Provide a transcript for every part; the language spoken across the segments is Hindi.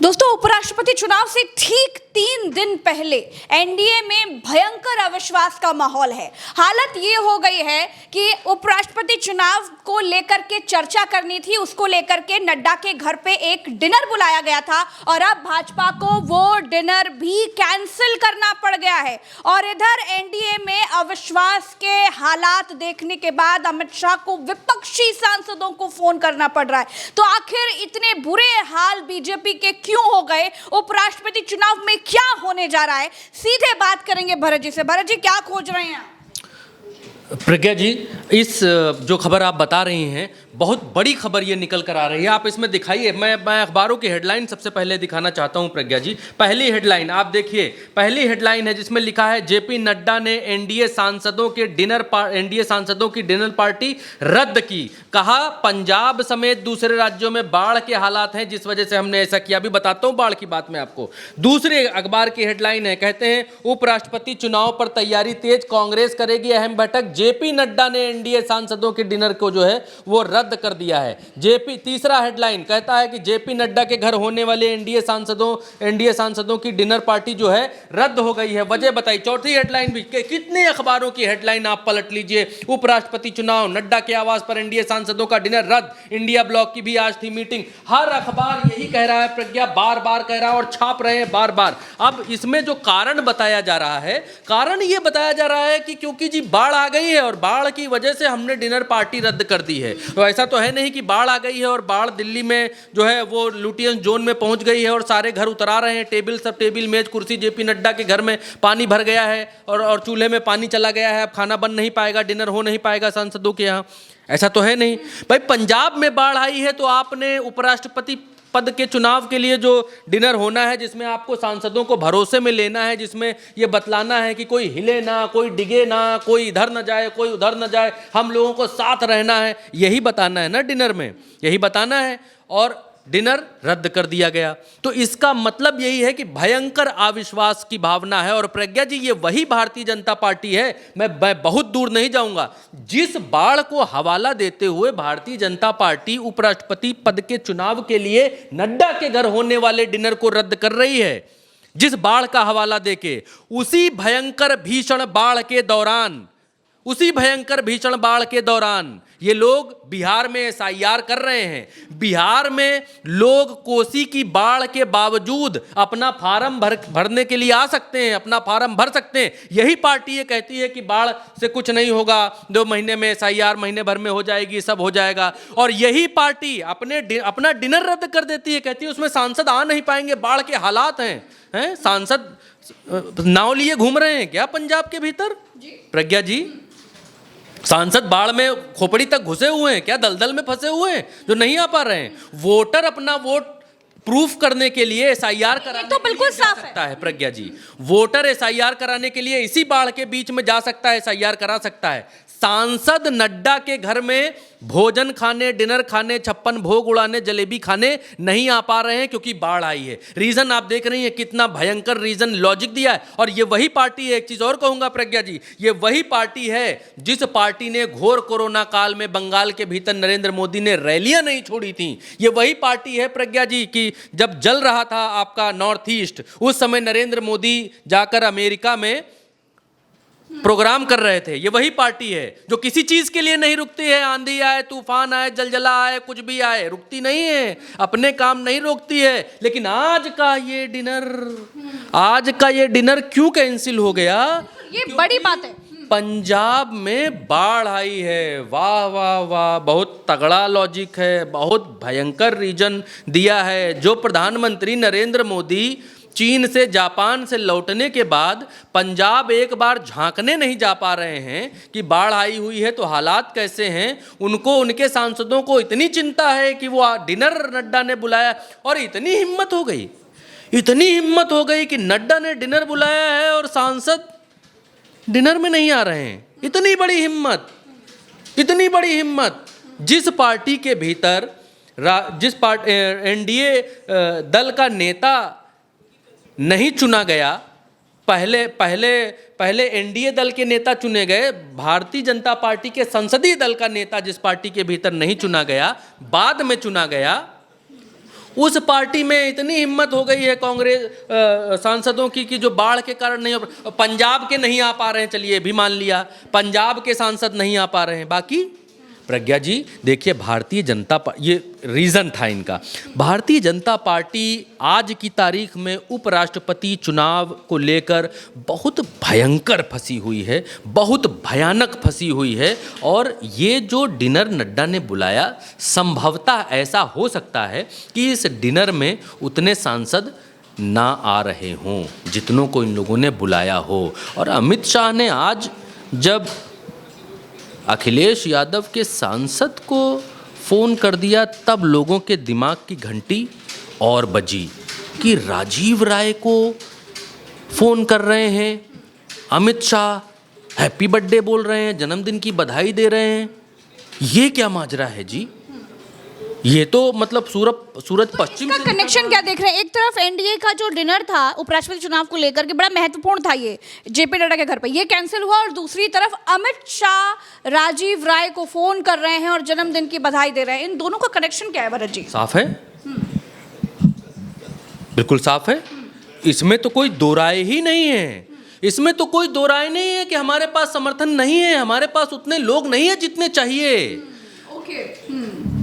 दोस्तों, उपराष्ट्रपति चुनाव से ठीक 3 दिन पहले एनडीए में भयंकर अविश्वास का माहौल है। हालत ये हो गई है कि उपराष्ट्रपति चुनाव को लेकर के चर्चा करनी थी, उसको लेकर के नड्डा के घर पे एक डिनर बुलाया गया था और अब भाजपा को वो डिनर भी कैंसिल करना पड़ गया है। और इधर एनडीए में अविश्वास के हालात देखने के बाद अमित शाह को विपक्षी सांसदों को फोन करना पड़ रहा है। तो आखिर इतने बुरे हाल बीजेपी के क्यों हो गए? उपराष्ट्रपति चुनाव में क्या होने जा रहा है? सीधे बात करेंगे भरत जी से। भरत जी, क्या खोज रहे हैं? प्रज्ञा जी, इस जो खबर आप बता रही हैं, बहुत बड़ी खबर ये निकल कर आ रही है। आप इसमें दिखाइए, मैं अखबारों की हेडलाइन सबसे पहले दिखाना चाहता हूं प्रज्ञा जी। पहली हेडलाइन आप देखिए, पहली हेडलाइन है जिसमें लिखा है जेपी नड्डा ने एनडीए सांसदों की डिनर पार्टी रद्द की। कहा पंजाब समेत दूसरे राज्यों में बाढ़ के हालात हैं जिस वजह से हमने ऐसा किया। अभी बताता हूं बाढ़ की बात मैं आपको। दूसरे अखबार की हेडलाइन है, कहते हैं उपराष्ट्रपति चुनाव पर तैयारी तेज, कांग्रेस करेगी अहम बैठक। जेपी नड्डा ने एनडीए सांसदों के डिनर को जो है वो रद्द कर दिया है। तीसरा हेडलाइन कहता है कि जेपी नड्डा के घर होने वाले एनडीए सांसदों की डिनर पार्टी जो है रद्द हो गई है। वजह बताई। चौथी हेडलाइन भी, कितने अखबारों की हेडलाइन आप पलट लीजिए, उपराष्ट्रपति चुनाव, नड्डा के आवास पर एनडीए सांसदों का डिनर रद्द, इंडिया ब्लॉक की भी आज थी मीटिंग। हर अखबार यही कह रहा है प्रज्ञा, बार बार कह रहा है और छाप रहे हैं बार बार। अब इसमें जो कारण बताया जा रहा है, कारण ये बताया जा रहा है कि क्योंकि जी बाढ़ आ गई है और बाढ़ की वजह से हमने डिनर पार्टी रद्द कर दी है। तो ऐसा तो है नहीं कि बाढ़ आ गई है और बाढ़ दिल्ली में जो है वो लुटियंस जोन में पहुंच गई है और सारे घर उतरा रहे हैं, टेबल मेज कुर्सी जेपी नड्डा के घर में पानी भर गया है और चूल्हे में पानी चला गया है, अब खाना बन नहीं पाएगा, डिनर हो नहीं पाएगा सांसदों के यहाँ। ऐसा तो है नहीं भाई। पंजाब में बाढ़ आई है तो आपने उपराष्ट्रपति पद के चुनाव के लिए जो डिनर होना है, जिसमें आपको सांसदों को भरोसे में लेना है, जिसमें ये बतलाना है कि कोई हिले ना, कोई डिगे ना, कोई इधर न जाए, कोई उधर न जाए, हम लोगों को साथ रहना है, यही बताना है ना डिनर में, यही बताना है। और डिनर रद्द कर दिया गया। तो इसका मतलब यही है कि भयंकर अविश्वास की भावना है। और प्रज्ञा जी, ये वही भारतीय जनता पार्टी है, मैं बहुत दूर नहीं जाऊंगा, जिस बाढ़ को हवाला देते हुए भारतीय जनता पार्टी उपराष्ट्रपति पद के चुनाव के लिए नड्डा के घर होने वाले डिनर को रद्द कर रही है, जिस बाढ़ का हवाला देके, उसी भयंकर भीषण बाढ़ के दौरान ये लोग बिहार में एसआईआर कर रहे हैं। बिहार में लोग कोसी की बाढ़ के बावजूद अपना फार्म भरने के लिए आ सकते हैं, अपना फार्म भर सकते हैं। यही पार्टी ये कहती है कि बाढ़ से कुछ नहीं होगा, 2 महीने में एसआईआर महीने भर में हो जाएगी, सब हो जाएगा। और यही पार्टी अपना डिनर रद्द कर देती है, कहती है उसमें सांसद आ नहीं पाएंगे, बाढ़ के हालात हैं। सांसद नाव लिए घूम रहे हैं क्या पंजाब के भीतर? प्रज्ञा जी, सांसद बाढ़ में खोपड़ी तक घुसे हुए हैं क्या, दलदल में फंसे हुए हैं जो नहीं आ पा रहे हैं? वोटर अपना वोट प्रूफ करने के लिए एसआईआर कराने तो बिल्कुल साफ सकता है प्रज्ञा जी। वोटर एसआईआर कराने के लिए इसी बाढ़ के बीच में जा सकता है, एसआईआर करा सकता है। सांसद नड्डा के घर में भोजन खाने, डिनर खाने, 56 भोग उड़ाने, जलेबी खाने नहीं आ पा रहे हैं क्योंकि बाढ़ आई है। रीजन आप देख रही हैं, कितना भयंकर रीजन, लॉजिक दिया है। और ये वही पार्टी है, एक चीज और कहूंगा प्रज्ञा जी, ये वही पार्टी है जिस पार्टी ने घोर कोरोना काल में बंगाल के भीतर नरेंद्र मोदी ने रैलियां नहीं छोड़ी थी। ये वही पार्टी है प्रज्ञा जी कि जब जल रहा था आपका नॉर्थ ईस्ट, उस समय नरेंद्र मोदी जाकर अमेरिका में प्रोग्राम कर रहे थे। ये वही पार्टी है जो किसी चीज के लिए नहीं रुकती है, आंधी आए, तूफान आए, जलजला आए, कुछ भी आए, रुकती नहीं है, अपने काम नहीं रोकती है। लेकिन आज का ये डिनर क्यों कैंसिल हो गया? ये बड़ी बात है। पंजाब में बाढ़ आई है। वाह वाह वाह, बहुत तगड़ा लॉजिक है, बहुत भयंकर रीजन दिया है। जो प्रधानमंत्री नरेंद्र मोदी चीन से, जापान से लौटने के बाद पंजाब एक बार झांकने नहीं जा पा रहे हैं कि बाढ़ आई हुई है तो हालात कैसे हैं, उनको, उनके सांसदों को इतनी चिंता है कि वो डिनर नड्डा ने बुलाया। और इतनी हिम्मत हो गई कि नड्डा ने डिनर बुलाया है और सांसद डिनर में नहीं आ रहे हैं। इतनी बड़ी हिम्मत जिस पार्टी के भीतर एनडीए दल का नेता नहीं चुना गया, पहले एनडीए दल के नेता चुने गए, भारतीय जनता पार्टी के संसदीय दल का नेता जिस पार्टी के भीतर नहीं चुना गया, बाद में चुना गया, उस पार्टी में इतनी हिम्मत हो गई है कांग्रेस सांसदों की कि जो बाढ़ के कारण नहीं, पंजाब के नहीं आ पा रहे हैं, चलिए भी मान लिया पंजाब के सांसद नहीं आ पा रहे हैं, बाकी प्रज्ञा जी देखिए भारतीय जनता पार्टी, ये रीज़न था इनका, भारतीय जनता पार्टी आज की तारीख में उपराष्ट्रपति चुनाव को लेकर बहुत भयंकर फंसी हुई है, बहुत भयानक फंसी हुई है। और ये जो डिनर नड्डा ने बुलाया, संभवतः ऐसा हो सकता है कि इस डिनर में उतने सांसद ना आ रहे हों जितनों को इन लोगों ने बुलाया हो। और अमित शाह ने आज जब अखिलेश यादव के सांसद को फ़ोन कर दिया, तब लोगों के दिमाग की घंटी और बजी कि राजीव राय को फ़ोन कर रहे हैं अमित शाह, हैप्पी बर्थडे बोल रहे हैं, जन्मदिन की बधाई दे रहे हैं। ये क्या माजरा है जी? ये तो मतलब सूरत पश्चिम इसका कनेक्शन क्या देख रहे हैं? एक तरफ एनडीए का जो डिनर था उपराष्ट्रपति चुनाव को लेकर के बड़ा महत्वपूर्ण था, ये जेपी नड्डा के घर पे, ये कैंसिल हुआ, और दूसरी तरफ अमित शाह राजीव राय को फोन कर रहे हैं और जन्मदिन की बधाई दे रहे हैं। इन दोनों का कनेक्शन क्या है भरत जी? साफ है, बिल्कुल साफ है। इसमें तो कोई दो राय ही नहीं है, इसमें तो कोई दो राय नहीं है कि हमारे पास समर्थन नहीं है, हमारे पास उतने लोग नहीं है जितने चाहिए।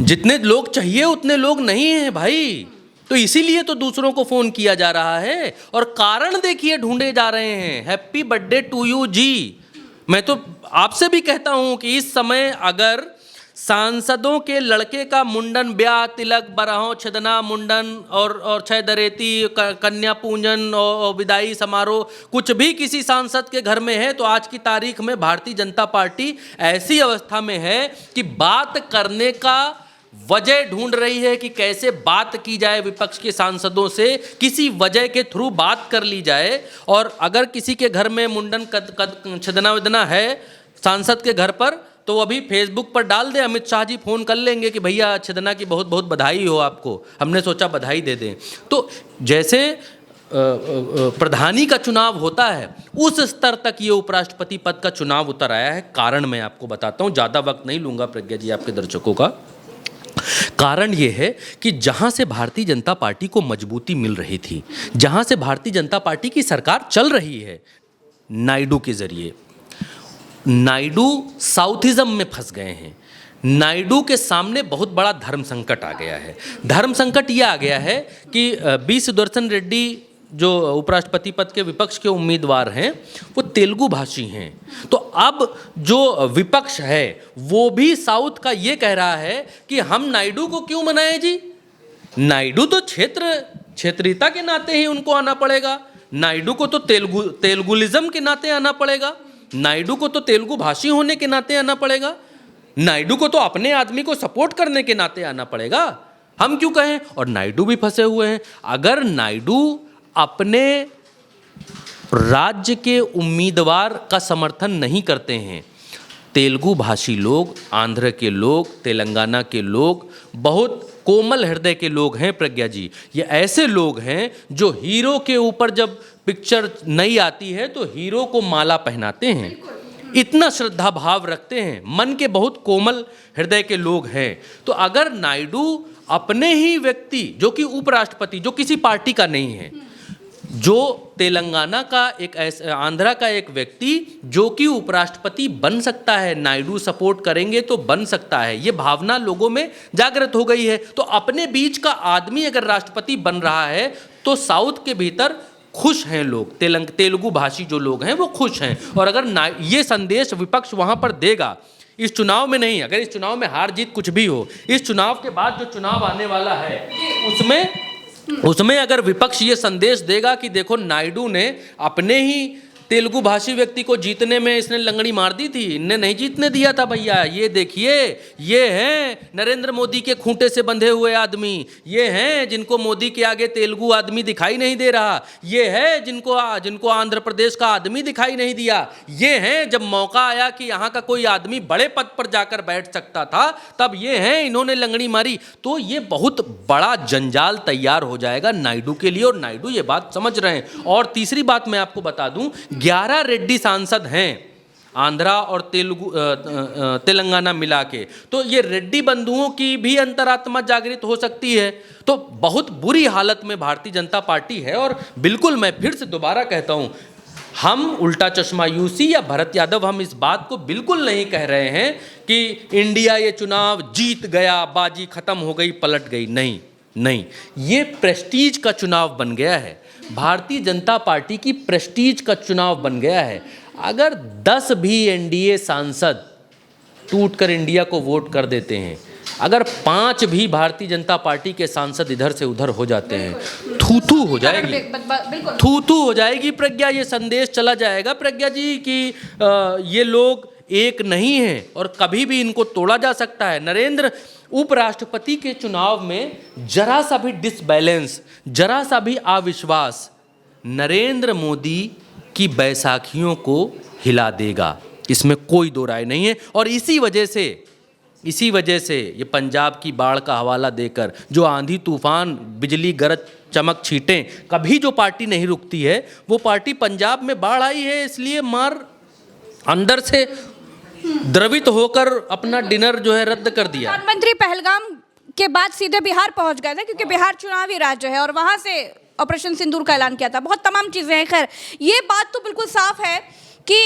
जितने लोग चाहिए उतने लोग नहीं हैं भाई, तो इसीलिए तो दूसरों को फोन किया जा रहा है और कारण देखिए ढूंढे जा रहे हैं। हैप्पी बर्थडे टू यू जी। मैं तो आपसे भी कहता हूं कि इस समय अगर सांसदों के लड़के का मुंडन, ब्याह, तिलक, बरहों, छदना, मुंडन और छह दरेती, कन्या पूजन और विदाई समारोह कुछ भी किसी सांसद के घर में है, तो आज की तारीख में भारतीय जनता पार्टी ऐसी अवस्था में है कि बात करने का वजह ढूंढ रही है कि कैसे बात की जाए विपक्ष के सांसदों से, किसी वजह के थ्रू बात कर ली जाए। और अगर किसी के घर में मुंडन छदना विदना है सांसद के घर पर, तो अभी फेसबुक पर डाल दे, अमित शाह जी फ़ोन कर लेंगे कि भैया छदना की बहुत बहुत बधाई हो आपको, हमने सोचा बधाई दे दें। तो जैसे प्रधानी का चुनाव होता है उस स्तर तक ये उपराष्ट्रपति पद का चुनाव उतर आया है। कारण मैं आपको बताता हूँ, ज़्यादा वक्त नहीं लूँगा प्रज्ञा जी आपके दर्शकों का। कारण ये है कि जहाँ से भारतीय जनता पार्टी को मजबूती मिल रही थी, जहाँ से भारतीय जनता पार्टी की सरकार चल रही है नायडू के ज़रिए, नायडू साउथिज्म में फंस गए हैं। नायडू के सामने बहुत बड़ा धर्म संकट आ गया है। धर्म संकट ये आ गया है कि बी सुदर्शन रेड्डी जो उपराष्ट्रपति पद के विपक्ष के उम्मीदवार हैं वो तेलुगु भाषी हैं। तो अब जो विपक्ष है वो भी साउथ का ये कह रहा है कि हम नायडू को क्यों मनाएं जी, नायडू तो क्षेत्रीयता के नाते ही उनको आना पड़ेगा, नायडू को तो तेलुगुलिज्म के नाते आना पड़ेगा, नायडू को तो तेलुगु भाषी होने के नाते आना पड़ेगा, नायडू को तो अपने आदमी को सपोर्ट करने के नाते आना पड़ेगा, हम क्यों कहें। और नायडू भी फंसे हुए हैं। अगर नायडू अपने राज्य के उम्मीदवार का समर्थन नहीं करते हैं, तेलुगु भाषी लोग, आंध्र के लोग, तेलंगाना के लोग बहुत कोमल हृदय के लोग हैं प्रज्ञा जी। ये ऐसे लोग हैं जो हीरो के ऊपर जब पिक्चर नई आती है तो हीरो को माला पहनाते हैं, इतना श्रद्धा भाव रखते हैं, मन के बहुत कोमल हृदय के लोग हैं। तो अगर नायडू अपने ही व्यक्ति जो कि उपराष्ट्रपति, जो किसी पार्टी का नहीं है, जो तेलंगाना का एक आंध्रा का एक व्यक्ति जो कि उपराष्ट्रपति बन सकता है, नायडू सपोर्ट करेंगे तो बन सकता है, ये भावना लोगों में जागृत हो गई है। तो अपने बीच का आदमी अगर राष्ट्रपति बन रहा है तो साउथ के भीतर खुश हैं लोग, तेलुगु भाषी जो लोग हैं वो खुश हैं। और अगर ये संदेश विपक्ष वहाँ पर देगा, इस चुनाव में नहीं, अगर इस चुनाव में हार जीत कुछ भी हो, इस चुनाव के बाद जो चुनाव आने वाला है उसमें अगर विपक्ष ये संदेश देगा कि देखो नायडू ने अपने ही तेलुगु भाषी व्यक्ति को जीतने में इसने लंगड़ी मार दी थी, इनने नहीं जीतने दिया था भैया, ये देखिए ये हैं नरेंद्र मोदी के खूंटे से बंधे हुए आदमी, ये हैं जिनको मोदी के आगे तेलुगु आदमी दिखाई नहीं दे रहा, ये है जिनको आंध्र प्रदेश का आदमी दिखाई नहीं दिया, ये हैं जब मौका आया कि यहाँ का कोई आदमी बड़े पद पर जाकर बैठ सकता था तब ये हैं इन्होंने लंगड़ी मारी। तो ये बहुत बड़ा जंजाल तैयार हो जाएगा नायडू के लिए और नायडू ये बात समझ रहे हैं। और तीसरी बात मैं आपको बता दूं, 11 रेड्डी सांसद हैं आंध्रा और तेलंगाना मिला के, तो ये रेड्डी बंधुओं की भी अंतरात्मा जागृत हो सकती है। तो बहुत बुरी हालत में भारतीय जनता पार्टी है। और बिल्कुल मैं फिर से दोबारा कहता हूँ, हम उल्टा चश्मा यूसी या भरत यादव हम इस बात को बिल्कुल नहीं कह रहे हैं कि इंडिया ये चुनाव जीत गया, बाजी खत्म हो गई, पलट गई। नहीं नहीं, ये प्रेस्टीज का चुनाव बन गया है, भारतीय जनता पार्टी की प्रेस्टीज का चुनाव बन गया है। अगर 10 भी एनडीए सांसद टूटकर इंडिया को वोट कर देते हैं, अगर 5 भी भारतीय जनता पार्टी के सांसद इधर से उधर हो जाते हैं, थू-थू हो जाएगी, थू-थू हो जाएगी प्रज्ञा। ये संदेश चला जाएगा प्रज्ञा जी कि ये लोग एक नहीं हैं और कभी भी इनको तोड़ा जा सकता है। नरेंद्र उपराष्ट्रपति के चुनाव में जरा सा भी डिसबैलेंस, जरा सा भी अविश्वास नरेंद्र मोदी की बैसाखियों को हिला देगा, इसमें कोई दो राय नहीं है। और इसी वजह से ये पंजाब की बाढ़ का हवाला देकर, जो आंधी तूफान, बिजली गरज चमक छींटें, कभी जो पार्टी नहीं रुकती है, वो पार्टी पंजाब में बाढ़ आई है, इसलिए मार अंदर से द्रवित होकर अपना डिनर जो है रद्द कर दिया। प्रधानमंत्री पहलगाम के बाद सीधे बिहार पहुंच गए थे, क्योंकि बिहार चुनावी राज्य है और वहां से ऑपरेशन सिंदूर का ऐलान किया था। बहुत तमाम चीजें हैं। खैर, ये बात तो बिल्कुल साफ है कि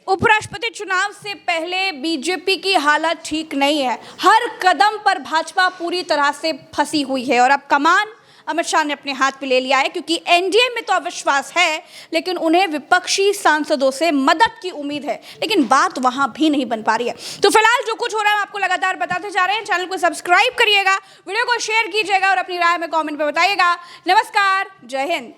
उपराष्ट्रपति चुनाव से पहले बीजेपी की हालत ठीक नहीं है। हर कदम पर भाजपा पूरी तरह से फंसी हुई है और अब कमान अमित शाह ने अपने हाथ में ले लिया है, क्योंकि एनडीए में तो अविश्वास है, लेकिन उन्हें विपक्षी सांसदों से मदद की उम्मीद है, लेकिन बात वहां भी नहीं बन पा रही है। तो फिलहाल जो कुछ हो रहा है आपको लगातार बताते जा रहे हैं। चैनल को सब्सक्राइब करिएगा, वीडियो को शेयर कीजिएगा और अपनी राय में कमेंट में बताइएगा। नमस्कार, जय हिंद।